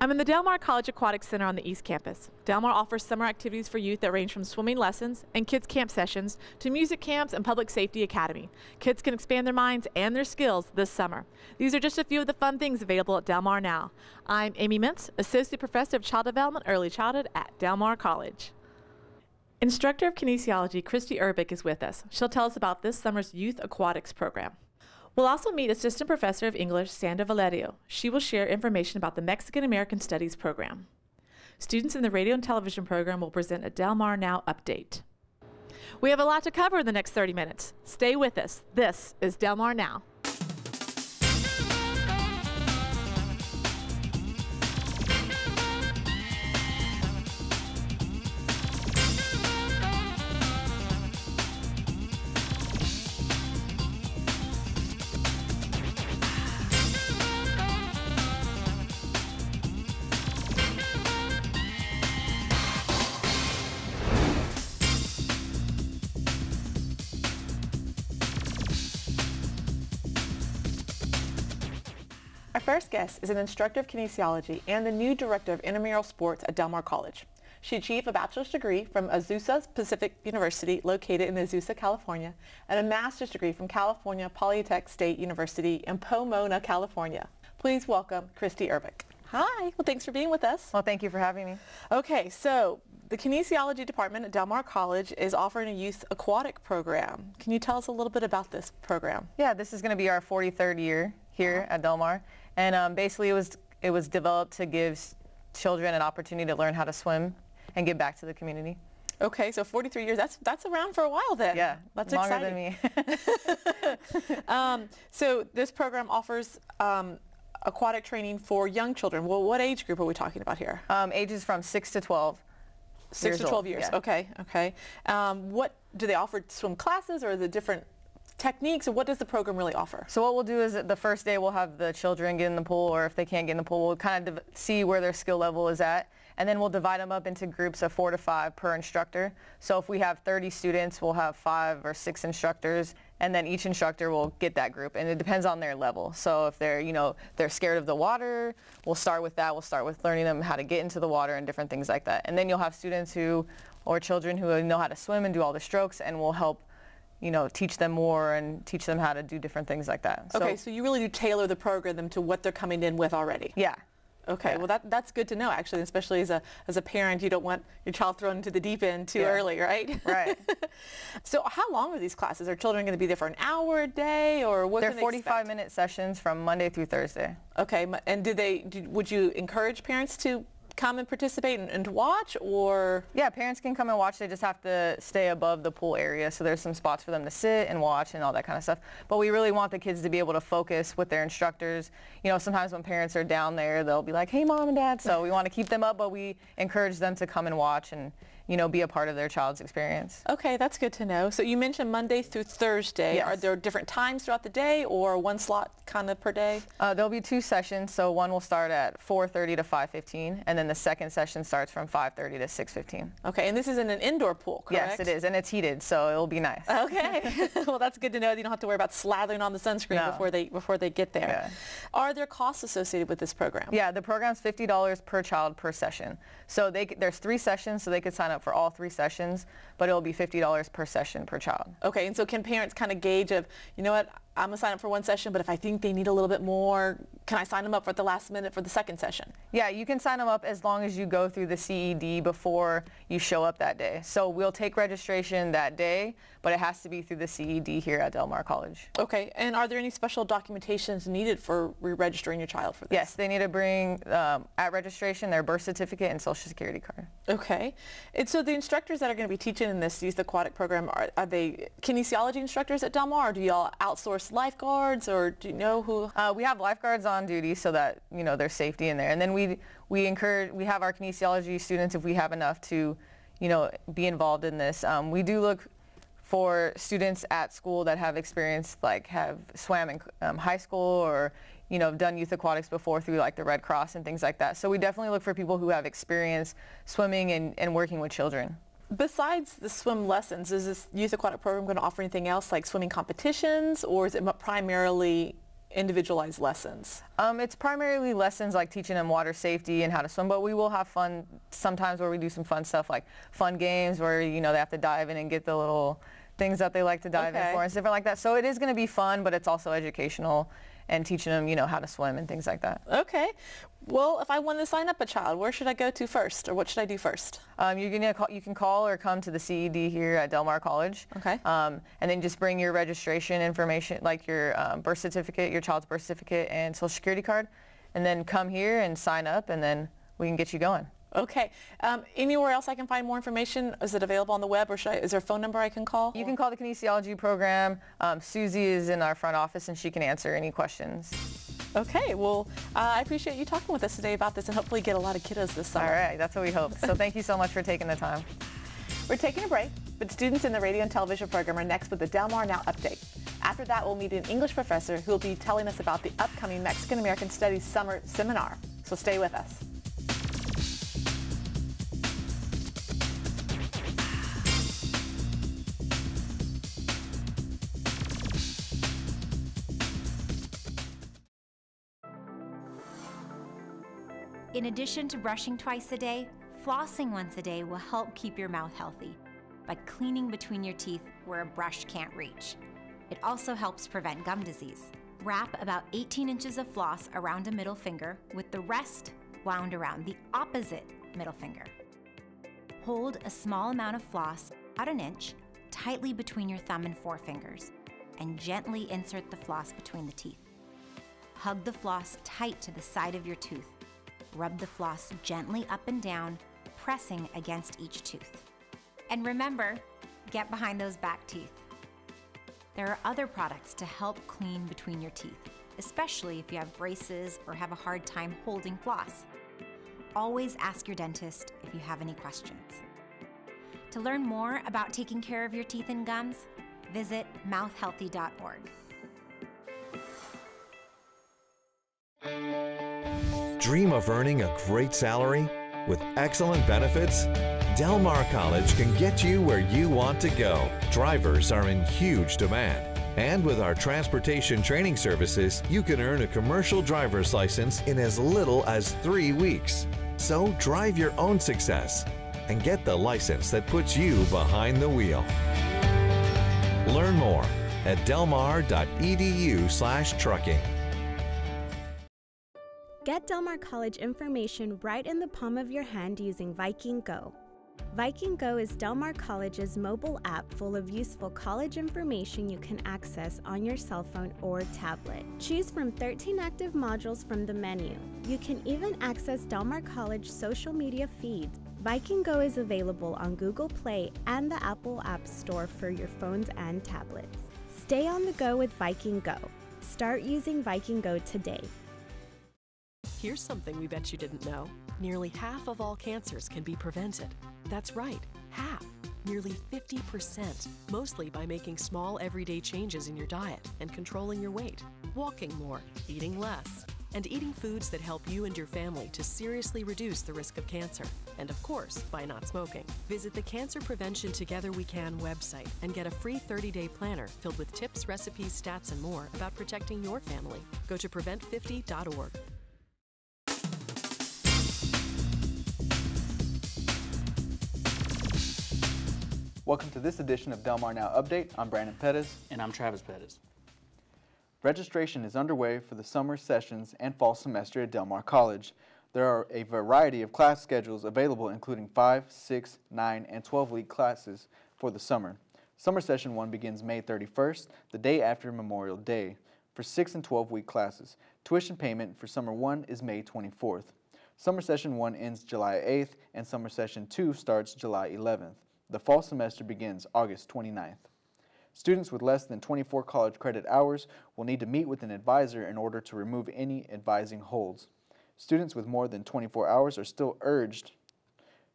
I'm in the Del Mar College Aquatics Center on the East Campus. Del Mar offers summer activities for youth that range from swimming lessons and kids camp sessions to music camps and public safety academy. Kids can expand their minds and their skills this summer. These are just a few of the fun things available at Del Mar now. I'm Amy Mintz, Associate Professor of Child Development Early Childhood at Del Mar College. Instructor of Kinesiology Kristy Urbick is with us. She'll tell us about this summer's Youth Aquatics program. We'll also meet Assistant Professor of English, Sandra Valerio. She will share information about the Mexican American Studies program. Students in the radio and television program will present a Del Mar Now update. We have a lot to cover in the next 30 minutes. Stay with us. This is Del Mar Now. Our first guest is an instructor of kinesiology and the new director of intramural sports at Del Mar College. She achieved a bachelor's degree from Azusa Pacific University, located in Azusa, California, and a master's degree from California Polytechnic State University in Pomona, California. Please welcome Kristy Urbick. Hi. Well, thanks for being with us. Well, thank you for having me. Okay, so the kinesiology department at Del Mar College is offering a youth aquatic program. Can you tell us a little bit about this program? Yeah, this is going to be our 43rd year here at Del Mar. And basically it was developed to give children an opportunity to learn how to swim and give back to the community. Okay, so 43 years, that's around for a while then. Yeah, that's longer exciting. than me. So this program offers aquatic training for young children. Well, what age group are we talking about here? Ages from 6 to 12. 6 to 12 years, yeah. Okay. What do they offer, swim classes, or the different techniques, or what does the program really offer? So what we'll do is the first day we'll have the children get in the pool, or if they can't get in the pool, we'll kind of see where their skill level is at, and then we'll divide them up into groups of 4 to 5 per instructor. So if we have 30 students, we'll have 5 or 6 instructors, and then each instructor will get that group, and it depends on their level. So if they're scared of the water, we'll start with that. We'll start with learning them how to get into the water and different things like that. And then you'll have students or children who know how to swim and do all the strokes, and we'll help teach them more and teach them how to do different things like that. Okay, so you really do tailor the program to what they're coming in with already. Yeah. Okay, yeah. Well that's good to know, actually, especially as a parent. You don't want your child thrown into the deep end too early, right? Right. So how long are these classes? Are children going to be there for an hour a day, or what? They're 45-minute sessions from Monday through Thursday. Okay, and would you encourage parents to come and participate and watch, or? Yeah, parents can come and watch. They just have to stay above the pool area, so there's some spots for them to sit and watch and all that kind of stuff. But we really want the kids to be able to focus with their instructors. Sometimes when parents are down there, they'll be like, hey, Mom and Dad. So we want to keep them up, but we encourage them to come and watch and be a part of their child's experience. Okay, that's good to know. So you mentioned Monday through Thursday. Yes. Are there different times throughout the day, or one slot kind of per day? There'll be 2 sessions. So one will start at 4:30 to 5:15, and then the second session starts from 5:30 to 6:15. Okay, and this is in an indoor pool, correct? Yes, it is, and it's heated, so it'll be nice. Okay, well, that's good to know. You don't have to worry about slathering on the sunscreen before they get there. Yeah. Are there costs associated with this program? Yeah, the program's $50 per child per session. So there's 3 sessions, so they could sign up for all 3 sessions, but it'll be $50 per session per child. Okay, and so can parents kind of gauge of, what, I'm going to sign up for one session, but if I think they need a little bit more, can I sign them up for the last minute for the second session? Yeah, you can sign them up as long as you go through the CED before you show up that day. So we'll take registration that day, but it has to be through the CED here at Del Mar College. Okay, and are there any special documentations needed for re-registering your child for this? Yes, they need to bring, at registration, their birth certificate and social security card. Okay, and so the instructors that are going to be teaching in this youth aquatic program, are they kinesiology instructors at Del Mar, or do y'all outsource lifeguards, or do you know who? We have lifeguards on duty so that there's safety in there, and then we have our kinesiology students, if we have enough, to be involved in this. We do look for students at school that have experience, have swam in high school, or done youth aquatics before through the Red Cross and things like that. So we definitely look for people who have experience swimming and working with children. Besides the swim lessons, is this youth aquatic program going to offer anything else, like swimming competitions, or is it primarily individualized lessons? It's primarily lessons like teaching them water safety and how to swim, but we will have fun sometimes where we do some fun stuff like fun games where, you know, they have to dive in and get the little things that they like to dive in for and stuff like that. So it is going to be fun, but it's also educational and teaching them, you know, how to swim and things like that. Okay. Well, if I want to sign up a child, where should I go to first, or what should I do first? You can call or come to the CED here at Del Mar College. Okay. And then just bring your registration information, like your birth certificate, your child's birth certificate, and social security card, and then come here and sign up, and then we can get you going. Okay. Anywhere else I can find more information? Is it available on the web, or is there a phone number I can call? You can call the kinesiology program. Susie is in our front office, and she can answer any questions. Okay. Well, I appreciate you talking with us today about this, and hopefully get a lot of kiddos this summer. All right. That's what we hope. So thank you so much for taking the time. We're taking a break, but students in the radio and television program are next with the Del Mar Now update. After that, we'll meet an English professor who will be telling us about the upcoming Mexican American Studies Summer Seminar. So stay with us. In addition to brushing twice a day, flossing once a day will help keep your mouth healthy by cleaning between your teeth where a brush can't reach. It also helps prevent gum disease. Wrap about 18 inches of floss around a middle finger with the rest wound around the opposite middle finger. Hold a small amount of floss, about an inch, tightly between your thumb and forefingers, and gently insert the floss between the teeth. Hug the floss tight to the side of your tooth. Rub the floss gently up and down, pressing against each tooth. And remember, get behind those back teeth. There are other products to help clean between your teeth, especially if you have braces or have a hard time holding floss. Always ask your dentist if you have any questions. To learn more about taking care of your teeth and gums, visit mouthhealthy.org. Dream of earning a great salary? With excellent benefits? Del Mar College can get you where you want to go. Drivers are in huge demand. And with our transportation training services, you can earn a commercial driver's license in as little as 3 weeks. So drive your own success and get the license that puts you behind the wheel. Learn more at delmar.edu/trucking. Get Del Mar College information right in the palm of your hand using Viking Go. Viking Go is Del Mar College's mobile app full of useful college information you can access on your cell phone or tablet. Choose from 13 active modules from the menu. You can even access Del Mar College social media feeds. Viking Go is available on Google Play and the Apple App Store for your phones and tablets. Stay on the go with Viking Go. Start using Viking Go today. Here's something we bet you didn't know. Nearly half of all cancers can be prevented. That's right, half. Nearly 50%, mostly by making small everyday changes in your diet and controlling your weight, walking more, eating less, and eating foods that help you and your family to seriously reduce the risk of cancer. And of course, by not smoking. Visit the Cancer Prevention Together We Can website and get a free 30-day planner filled with tips, recipes, stats, and more about protecting your family. Go to prevent50.org. Welcome to this edition of Del Mar Now Update. I'm Brandon Pettis. And I'm Travis Pettis. Registration is underway for the summer sessions and fall semester at Del Mar College. There are a variety of class schedules available, including 5, 6, 9, and 12-week classes for the summer. Summer Session 1 begins May 31st, the day after Memorial Day, for 6 and 12-week classes. Tuition payment for Summer 1 is May 24th. Summer Session 1 ends July 8th, and Summer Session 2 starts July 11th. The fall semester begins August 29th. Students with less than 24 college credit hours will need to meet with an advisor in order to remove any advising holds. Students with more than 24 hours are still urged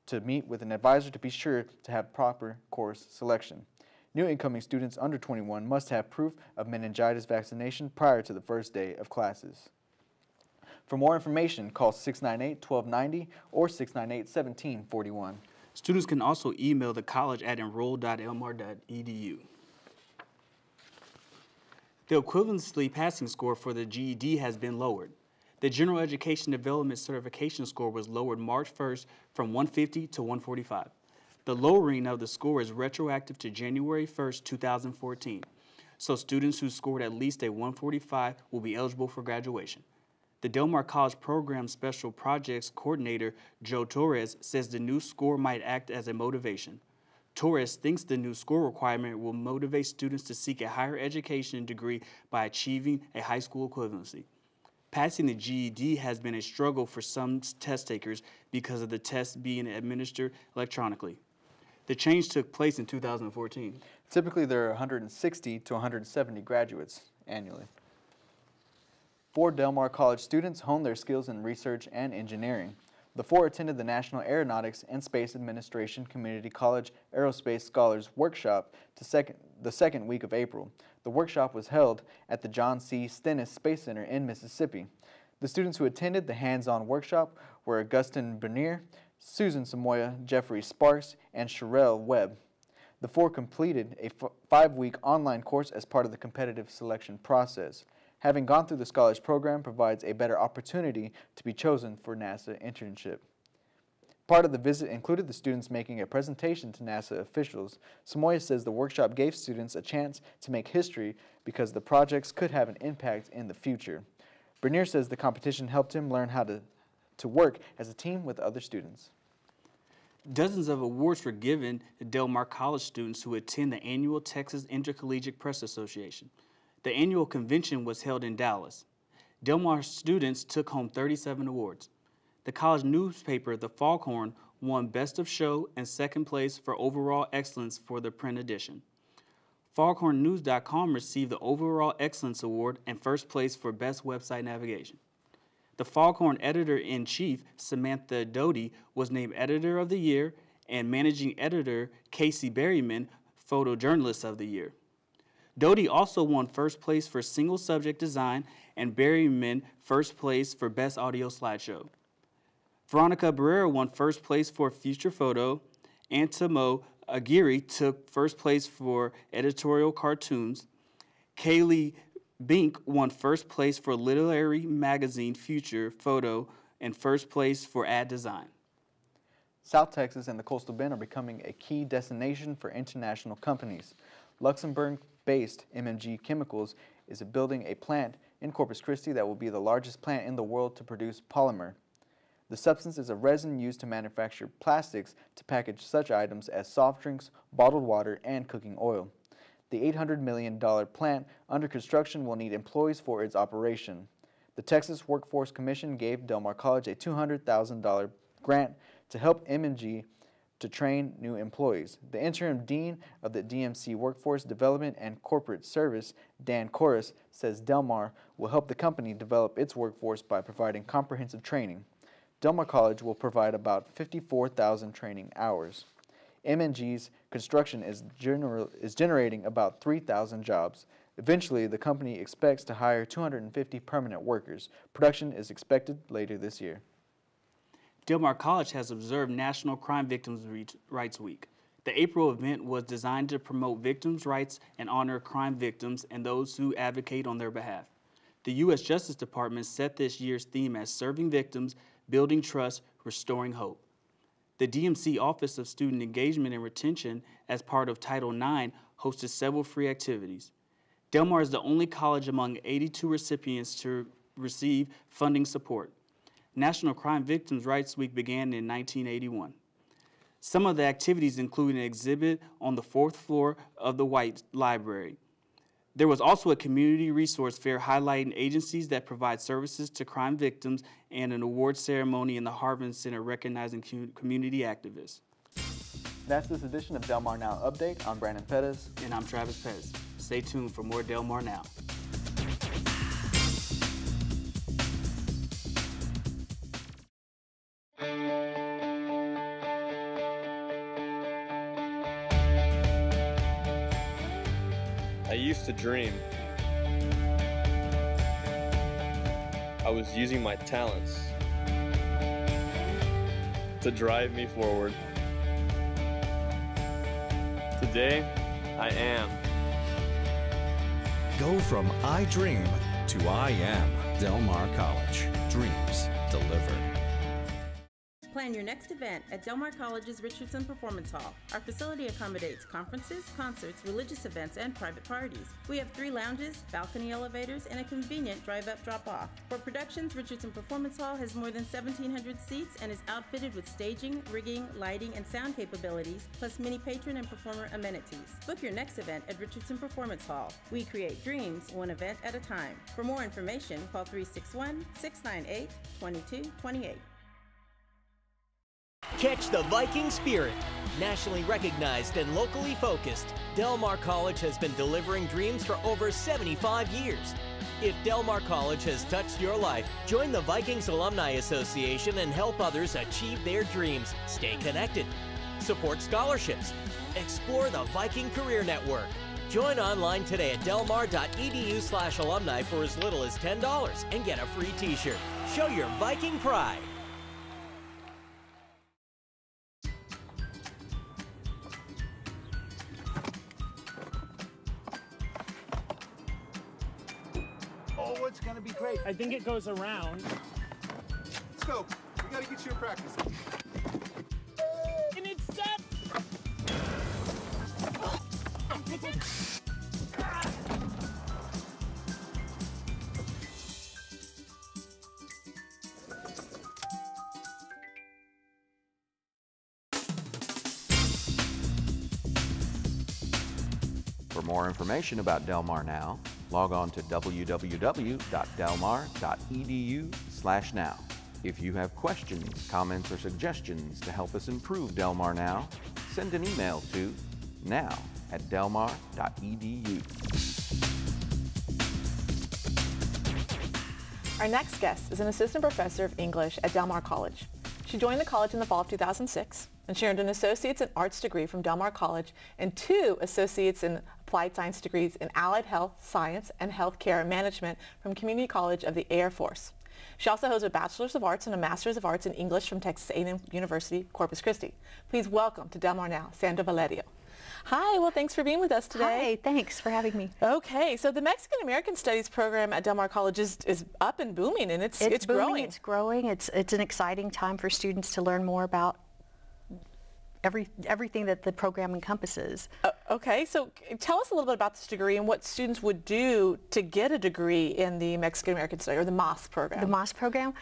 to meet with an advisor to be sure to have proper course selection. New incoming students under 21 must have proof of meningitis vaccination prior to the first day of classes. For more information, call 698-1290 or 698-1741. Students can also email the college at enroll.elmar.edu. The equivalency passing score for the GED has been lowered. The General Education Development Certification score was lowered March 1st from 150 to 145. The lowering of the score is retroactive to January 1st, 2014. So students who scored at least a 145 will be eligible for graduation. The Del Mar College Program Special Projects Coordinator Joe Torres says the new score might act as a motivation. Torres thinks the new score requirement will motivate students to seek a higher education degree by achieving a high school equivalency. Passing the GED has been a struggle for some test takers because of the test being administered electronically. The change took place in 2014. Typically, there are 160 to 170 graduates annually. 4 Del Mar College students honed their skills in research and engineering. The 4 attended the National Aeronautics and Space Administration Community College Aerospace Scholars Workshop the second week of April. The workshop was held at the John C. Stennis Space Center in Mississippi. The students who attended the hands-on workshop were Augustin Bernier, Susan Samoya, Jeffrey Sparks, and Sherelle Webb. The 4 completed a 5-week online course as part of the competitive selection process. Having gone through the Scholars Program provides a better opportunity to be chosen for NASA internship. Part of the visit included the students making a presentation to NASA officials. Samoya says the workshop gave students a chance to make history because the projects could have an impact in the future. Bernier says the competition helped him learn how to work as a team with other students. Dozens of awards were given to Del Mar College students who attend the annual Texas Intercollegiate Press Association. The annual convention was held in Dallas. Del Mar students took home 37 awards. The college newspaper, The Foghorn, won Best of Show and second place for overall excellence for the print edition. FoghornNews.com received the Overall Excellence Award and first place for Best Website Navigation. The Foghorn Editor-in-Chief, Samantha Doty, was named Editor of the Year, and Managing Editor Casey Berryman, Photojournalist of the Year. Doty also won first place for Single Subject Design and Berryman first place for Best Audio Slideshow. Veronica Barrera won first place for Future Photo. Antimo Aguirre took first place for Editorial Cartoons. Kaylee Bink won first place for Literary Magazine Future Photo and first place for Ad Design. South Texas and the Coastal Bend are becoming a key destination for international companies. Luxembourg-based MMG Chemicals is building a plant in Corpus Christi that will be the largest plant in the world to produce polymer. The substance is a resin used to manufacture plastics to package such items as soft drinks, bottled water, and cooking oil. The $800 million plant under construction will need employees for its operation. The Texas Workforce Commission gave Del Mar College a $200,000 grant to help MMG to train new employees. The interim dean of the DMC Workforce Development and Corporate Service, Dan Corris, says Del Mar will help the company develop its workforce by providing comprehensive training. Del Mar College will provide about 54,000 training hours. MMG's construction is generating about 3,000 jobs. Eventually, the company expects to hire 250 permanent workers. Production is expected later this year. Del Mar College has observed National Crime Victims Rights Week. The April event was designed to promote victims' rights and honor crime victims and those who advocate on their behalf. The U.S. Justice Department set this year's theme as Serving Victims, Building Trust, Restoring Hope. The DMC Office of Student Engagement and Retention, as part of Title IX, hosted several free activities. Del Mar is the only college among 82 recipients to receive funding support. National Crime Victims Rights Week began in 1981. Some of the activities include an exhibit on the 4th floor of the White Library. There was also a community resource fair highlighting agencies that provide services to crime victims and an award ceremony in the Harvin Center recognizing community activists. That's this edition of Del Mar Now Update. I'm Brandon Pettis. And I'm Travis Pettis. Stay tuned for more Del Mar Now. I used to dream. I was using my talents to drive me forward. Today, I am. Go from I dream to I am. Del Mar College. Dreams delivered. Plan your next event at Del Mar College's Richardson Performance Hall. Our facility accommodates conferences, concerts, religious events, and private parties. We have 3 lounges, balcony elevators, and a convenient drive-up drop-off. For productions, Richardson Performance Hall has more than 1,700 seats and is outfitted with staging, rigging, lighting, and sound capabilities, plus many patron and performer amenities. Book your next event at Richardson Performance Hall. We create dreams, one event at a time. For more information, call 361-698-2228. Catch the Viking spirit. Nationally recognized and locally focused, Del Mar College has been delivering dreams for over 75 years. If Del Mar College has touched your life, join the Vikings Alumni Association and help others achieve their dreams. Stay connected. Support scholarships. Explore the Viking Career Network. Join online today at delmar.edu/alumni for as little as $10 and get a free t-shirt. Show your Viking pride. Oh, it's gonna be great. I think it goes around. Let's go. We gotta get you in practice. And it's set. For more information about Del Mar Now, log on to www.delmar.edu/now. If you have questions, comments, or suggestions to help us improve Del Mar Now, send an email to now@delmar.edu. Our next guest is an assistant professor of English at Del Mar College. She joined the college in the fall of 2006, and she earned an Associate's in Arts degree from Del Mar College and 2 Associates in Applied Science degrees in Allied Health Science and Healthcare Management from Community College of the Air Force. She also holds a Bachelor's of Arts and a Master's of Arts in English from Texas A&M University, Corpus Christi. Please welcome to Del Mar Now, Sandra Valerio. Hi, well, thanks for being with us today. Hi, thanks for having me. Okay, so the Mexican American Studies program at Del Mar College is up and booming, and it's booming, growing. It's growing. It's an exciting time for students to learn more about everything that the program encompasses. Okay, so tell us a little bit about this degree and what students would do to get a degree in the Mexican American Studies, or the MAS program. The MAS program?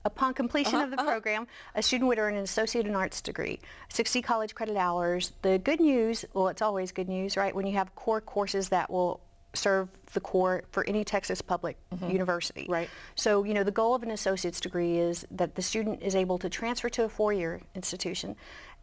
Upon completion of the program, a student would earn an Associate in Arts degree, 60 college credit hours. The good news, well, it's always good news, right, when you have core courses that will serve the core for any Texas public university. Right. So, you know, the goal of an associate's degree is that the student is able to transfer to a 4-year institution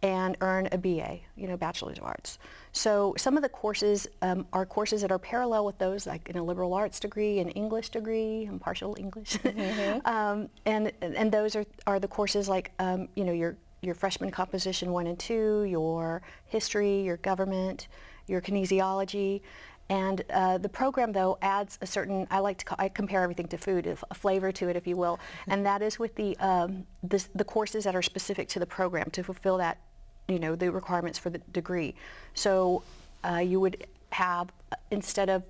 and earn a BA, you know, Bachelor's of Arts. So some of the courses are courses that are parallel with those, like in a liberal arts degree, an English degree, and partial English. And those are the courses like, you know, your freshman composition 1 and 2, your history, your government, your kinesiology. And the program, though, adds a certain, I compare everything to food, a flavor to it, if you will, and that is with the courses that are specific to the program to fulfill that, you know, the requirements for the degree. So you would have, instead of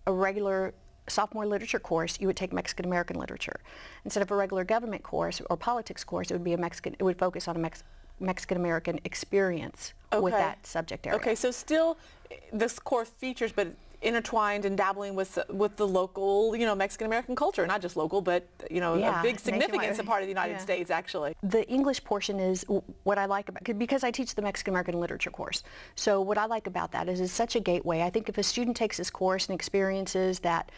a regular sophomore literature course, you would take Mexican American literature. Instead of a regular government course or politics course, it would focus on a Mexican American experience with that subject area. Okay, so still this core features, but intertwined and dabbling with the local, you know, Mexican American culture, not just local, but, you know, a big significance, a part of the United States, actually. The English portion is what I like about, because I teach the Mexican American literature course. So what I like about that is it's such a gateway. I think if a student takes this course and experiences that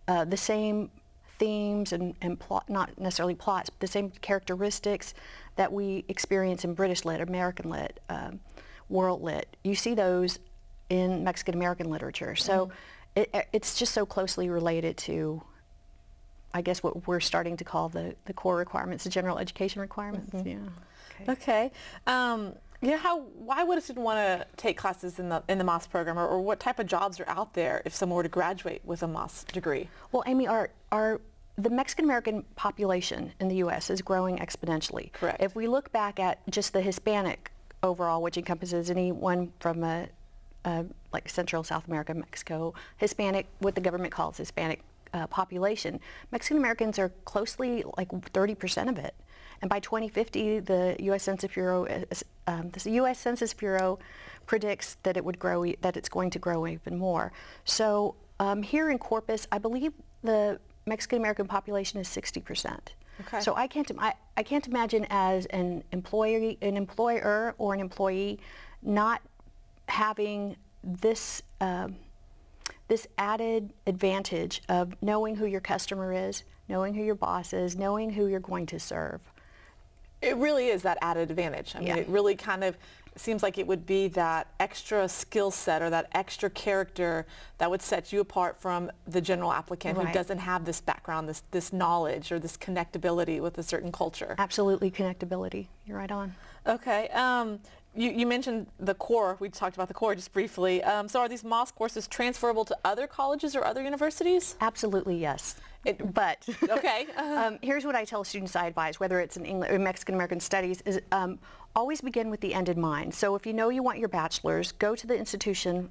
the same themes and plot, not necessarily plots, but the same characteristics that we experience in British lit, American lit, world lit, you see those in Mexican American literature. So it's just so closely related to, I guess, what we're starting to call the core requirements, the general education requirements. Yeah. Okay. Why would a student want to take classes in the MAS program, or what type of jobs are out there if someone were to graduate with a MAS degree? Well, Amy, the Mexican American population in the U.S. is growing exponentially. Correct. If we look back at just the Hispanic overall, which encompasses anyone from a like Central South America, Mexico, Hispanic, what the government calls Hispanic population. Mexican Americans are closely like 30% of it. And by 2050, the U.S. Census Bureau predicts that it's going to grow even more. So here in Corpus, I believe the Mexican American population is 60%. Okay. So I can't imagine as an employer or an employee not having this this added advantage of knowing who your customer is, knowing who your boss is, knowing who you're going to serve. It really is that added advantage. I mean, it really kind of seems like it would be that extra skill set or that extra character that would set you apart from the general applicant who doesn't have this background, this knowledge or this connectability with a certain culture. Absolutely, connectability. You're right on. Okay. You mentioned the core. We talked about the core just briefly. So are these MOS courses transferable to other colleges or other universities? Absolutely, yes. But okay. Here's what I tell students I advise, whether it's in English or Mexican American Studies, is always begin with the end in mind. So if you know you want your bachelor's, go to the institution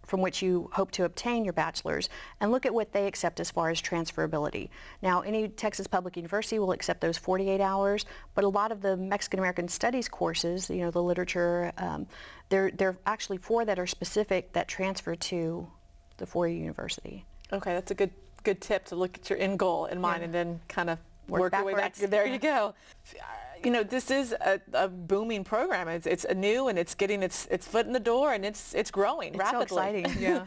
from which you hope to obtain your bachelor's and look at what they accept as far as transferability. Now, any Texas Public University will accept those 48 hours, but a lot of the Mexican American Studies courses, you know, the literature, there are actually 4 that are specific that transfer to the 4-year university. Okay, that's a good tip to look at your end goal in mind and then kind of work your way back. There you go. You know, this is a booming program. It's new and it's getting its foot in the door and it's growing rapidly. It's so exciting. Yeah.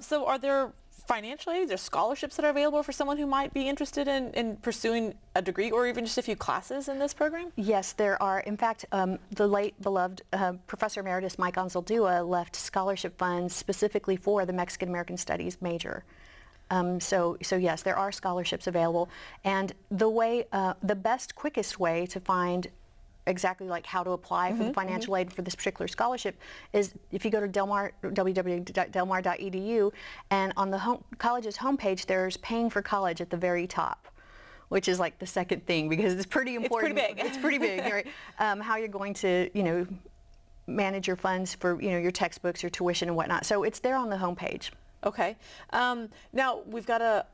So are there financial aids or scholarships that are available for someone who might be interested in pursuing a degree or even just a few classes in this program? Yes, there are. In fact, the late beloved Professor Emeritus Mike Anzaldúa left scholarship funds specifically for the Mexican American Studies major. So yes, there are scholarships available, and the best, quickest way to find exactly like how to apply for the financial aid for this particular scholarship is if you go to www.delmar.edu, and on the college's homepage, there's Paying for College at the very top, which is like the second thing because it's pretty important. It's pretty big. It's pretty big, right? How you're going to, you know, manage your funds for, you know, your textbooks, your tuition, and whatnot. So it's there on the homepage. Okay. Now we've got a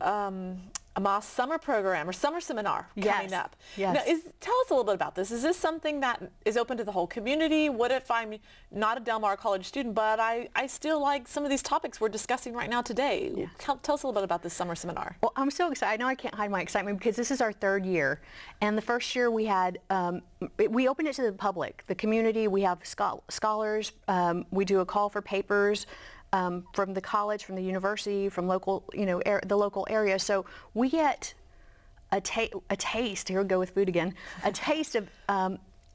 MOS summer program or summer seminar coming up. Yes. Now, tell us a little bit about this. Is this something that is open to the whole community? What if I'm not a Del Mar College student, but I still like some of these topics we're discussing right now today? Yeah. Tell us a little bit about this summer seminar. Well, I'm so excited. I know I can't hide my excitement because this is our 3rd year. And the first year we had, we opened it to the public, the community. We have scholars. We do a call for papers. From the college, from the university, from local, you know, the local area. So we get a taste, here we go with food again, a taste of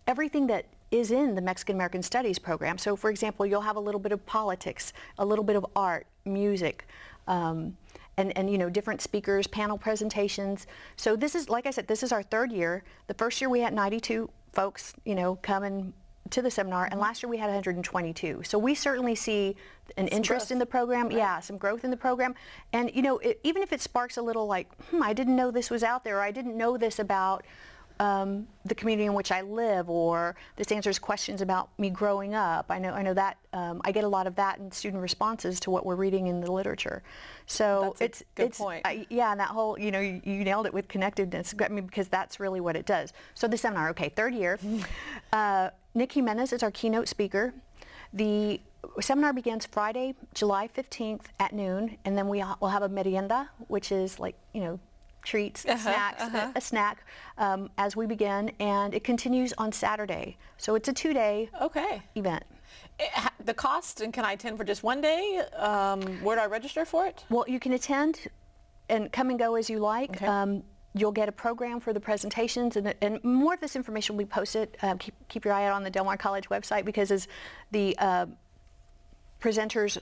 everything that is in the Mexican American Studies program. So for example, you'll have a little bit of politics, a little bit of art, music, and you know, different speakers, panel presentations. So this is, like I said, this is our 3rd year. The first year we had 92 folks, you know, come and to the seminar, and last year we had 122. So we certainly see an interest in the program, some growth in the program. And you know, even if it sparks a little like, I didn't know this was out there, or I didn't know this about the community in which I live, or this answers questions about me growing up. I know that I get a lot of that in student responses to what we're reading in the literature. So that's a good point. Yeah, and that whole, you know, you nailed it with connectedness. I mean, because that's really what it does. So the seminar, okay, 3rd year. Nick Jimenez is our keynote speaker. The seminar begins Friday, July 15th at noon, and then we'll have a merienda, which is like, you know, treats, snacks, a snack as we begin, and it continues on Saturday. So it's a 2-day event. The cost, and can I attend for just one day? Where do I register for it? Well, you can attend and come and go as you like. Okay. You'll get a program for the presentations, and more of this information will be posted. Keep your eye out on the Del Mar College website, because as the presenters,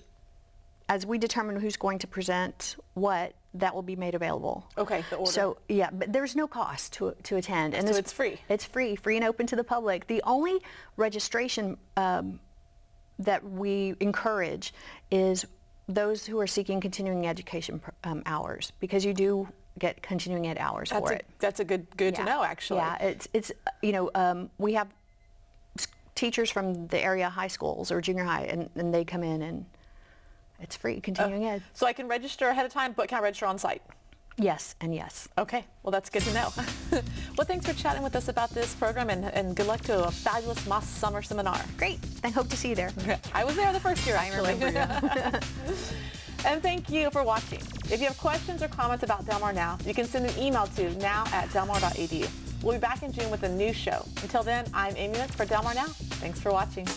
as we determine who's going to present what, that will be made available. Okay, the order. So yeah, but there's no cost to attend. And so it's free? It's free and open to the public. The only registration that we encourage is those who are seeking continuing education hours, because you do get continuing ed hours for it. That's a good to know, actually. Yeah, it's you know, we have teachers from the area high schools or junior high, and they come in and It's free, continuing ed. So I can register ahead of time, but can I register on site? Yes and yes. Okay, well that's good to know. Well, thanks for chatting with us about this program, and good luck to a fabulous Moss Summer Seminar. Great, I hope to see you there. I was there the first year, actually. I remember you. And thank you for watching. If you have questions or comments about Del Mar Now, you can send an email to now@delmar.edu. We'll be back in June with a new show. Until then, I'm Amy Mintz for Del Mar Now. Thanks for watching.